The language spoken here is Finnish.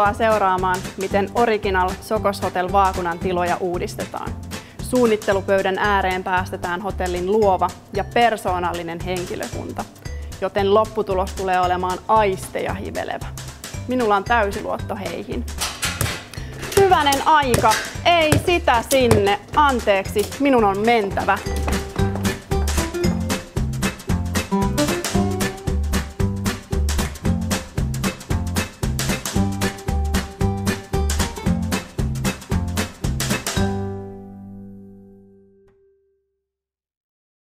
Tervetuloa seuraamaan, miten Original Sokos Hotel Vaakunan tiloja uudistetaan. Suunnittelupöydän ääreen päästetään hotellin luova ja persoonallinen henkilökunta, joten lopputulos tulee olemaan aisteja hivelevä. Minulla on täysi luotto heihin. Hyvänen aika! Ei sitä sinne! Anteeksi, minun on mentävä.